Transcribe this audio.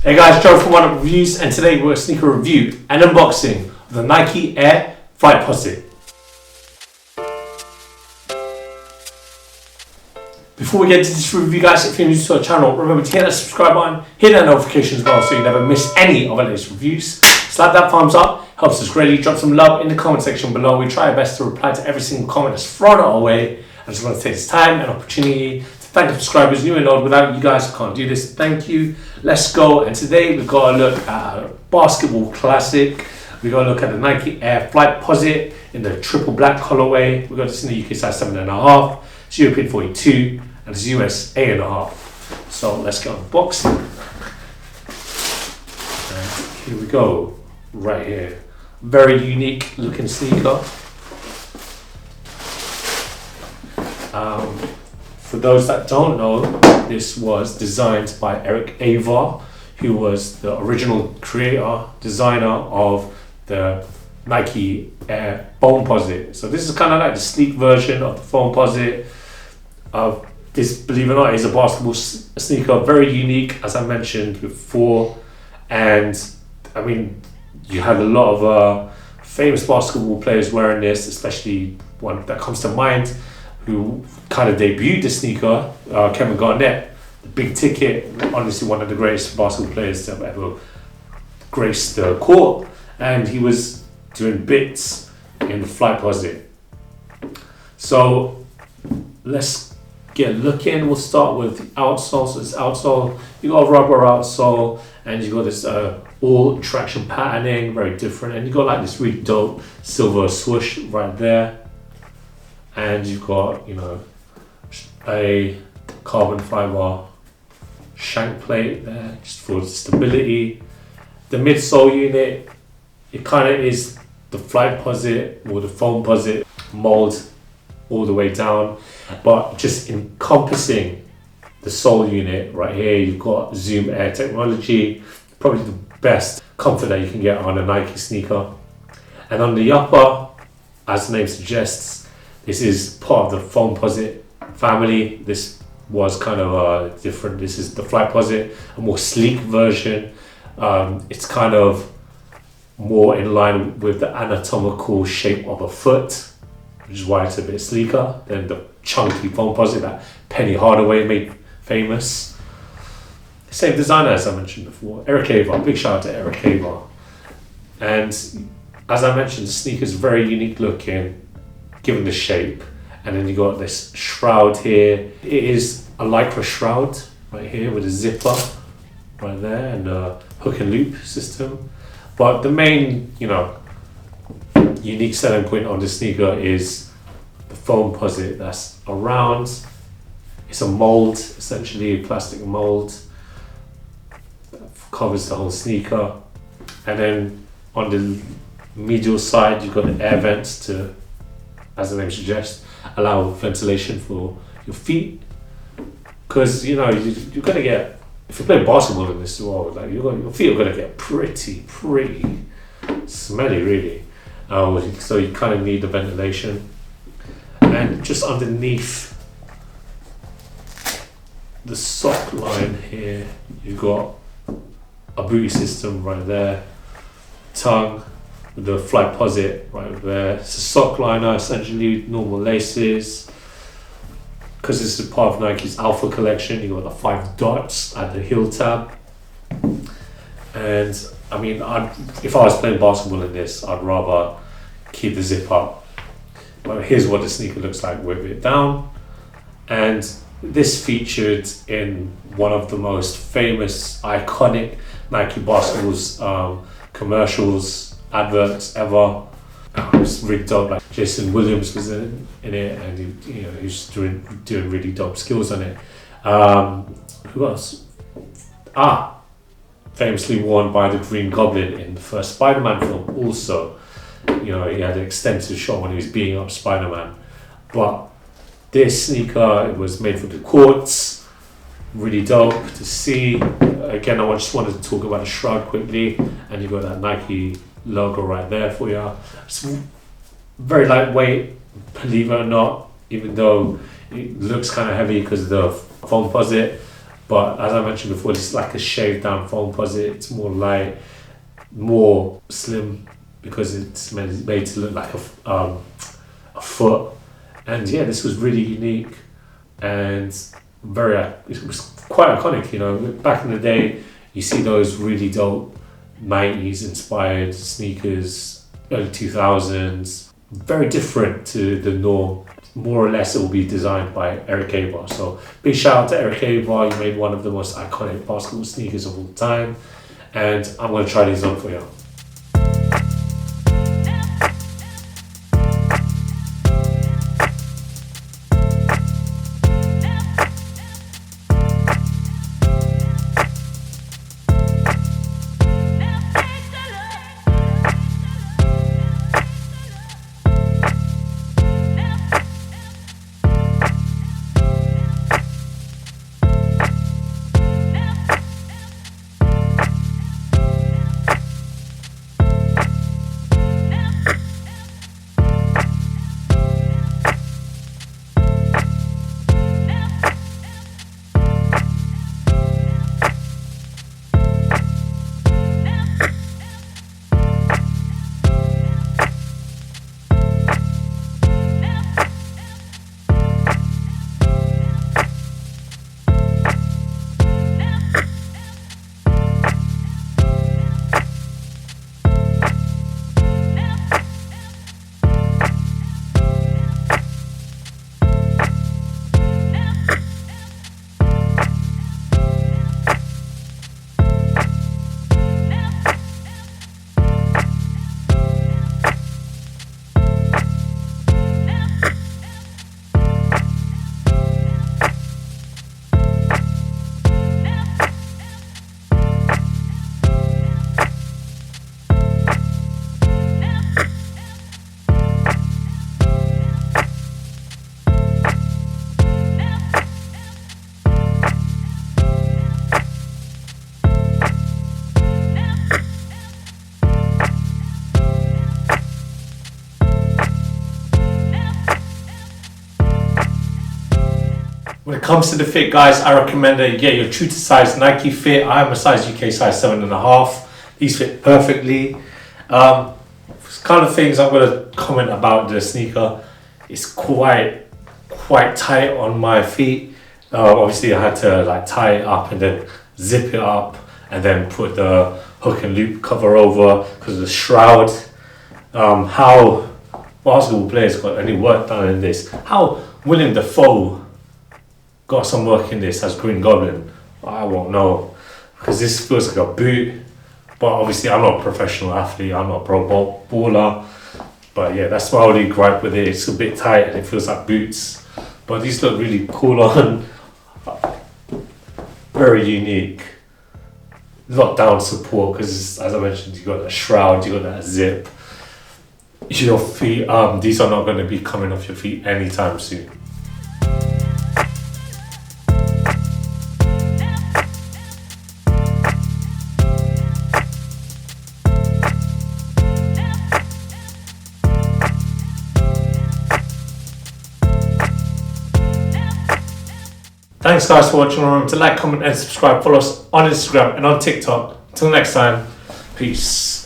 Hey guys, Gerald from Oneupreviewz, and today we're a sneaker review and unboxing of the Nike AIR FLIGHTPOSITE. Before we get into this review guys, if you're new to our channel, remember to hit that subscribe button, hit that notification as well so you never miss any of our latest reviews. Slap that thumbs up, helps us greatly. Drop some love in the comment section below. We try our best to reply to every single comment that's thrown our way. I just want to take this time and opportunity to thank the subscribers new and old. Without you guys, I can't do this. Thank you. Let's go. And today we've got to look at a basketball classic. We've got to look at the Nike AIR FLIGHTPOSITE in the triple black colorway. We've got this in the UK size 7.5. It's European 42 and it's US 8.5. So let's get unboxing. And here we go. Right here. Very unique looking sneaker. For those that don't know, this was designed by Eric Avar, who was the original creator, designer of the Nike Air Foamposite. So this is kind of like the sleek version of the Foamposite. This, believe it or not, is a basketball sneaker, very unique, as I mentioned before. And I mean, you had a lot of famous basketball players wearing this, especially one that comes to mind, who kind of debuted the sneaker, Kevin Garnett, the big ticket, honestly one of the greatest basketball players to have ever graced the court, and he was doing bits in the FLIGHTPOSITE. So let's get looking. We'll start with the outsole. So this outsole, you got a rubber outsole, and you got this all traction patterning, very different, and you got like this really dope silver swoosh right there. And you've got, you know, a carbon fiber shank plate there just for stability. The midsole unit, it kind of is the FLIGHTPOSITE or the Foamposite mold all the way down, but just encompassing the sole unit right here. You've got Zoom Air technology, probably the best comfort that you can get on a Nike sneaker. And on the upper, as the name suggests, this is part of the Foamposite family. This was kind of different. This is the FLIGHTPOSITE, a more sleek version. It's kind of more in line with the anatomical shape of a foot, which is why it's a bit sleeker than the chunky Foamposite that Penny Hardaway made famous. Same designer as I mentioned before, Eric Avar. Big shout out to Eric Avar. And as I mentioned, the sneaker is very unique looking, given the shape. And then you got this shroud here. It is a lycra shroud right here with a zipper right there and a hook and loop system. But the main, you know, unique selling point on the sneaker is the Foamposite that's around. It's a mold, essentially a plastic mold that covers the whole sneaker. And then on the medial side, you've got the air vents to, as the name suggests, allow ventilation for your feet. Because, you know, you're going to get, if you play basketball in this world, like your feet are going to get pretty smelly, really. So you kind of need the ventilation. And just underneath the sock line here, you've got a booty system right there, tongue with the FLIGHTPOSITE right there. It's a sock liner, essentially normal laces. Because this is part of Nike's Alpha collection, you got the 5 dots at the heel tab. And I mean, if I was playing basketball in this, I'd rather keep the zip up. But here's what the sneaker looks like with it down. And this featured in one of the most famous, iconic Nike basketballs commercials, adverts ever. It was really dope. Like Jason Williams was in it, and he was doing really dope skills on it. Who else? Famously worn by the Green Goblin in the first Spider-Man film. Also, you know, he had an extensive shot when he was beating up Spider-Man. But this sneaker, it was made for the courts. Really dope to see. Again, I just wanted to talk about the shroud quickly, and you got that Nike logo right there for you. It's very lightweight, believe it or not, even though it looks kind of heavy because of the Foamposite. But as I mentioned before, this is like a shaved down Foamposite. It's more light, more slim, because it's made to look like a foot. And yeah, this was really unique and it was quite iconic. You know, back in the day, you see those really dope 90s inspired sneakers, early 2000s, very different to the norm. More or less it will be designed by Eric Abar. So big shout out to Eric Abar. You made one of the most iconic basketball sneakers of all time, and I'm going to try these on for you. When it comes to the fit, guys, I recommend that you get your true to size Nike fit. I am a size UK size 7.5. These fit perfectly. Kind of things I'm going to comment about the sneaker. It's quite tight on my feet. Obviously I had to like tie it up and then zip it up and then put the hook and loop cover over because of the shroud. How basketball players got any work done in this? How William Dafoe got some work in this as Green Goblin? I won't know, because this feels like a boot. But obviously I'm not a professional athlete, I'm not a pro baller. But yeah, that's my only gripe with it. It's a bit tight and it feels like boots. But these look really cool on. Very unique. Lockdown support, because as I mentioned, you got that shroud, you got that zip. Your feet, these are not going to be coming off your feet anytime soon. Thanks guys for watching. Remember to like, comment and subscribe. Follow us on Instagram and on TikTok. Until next time, peace.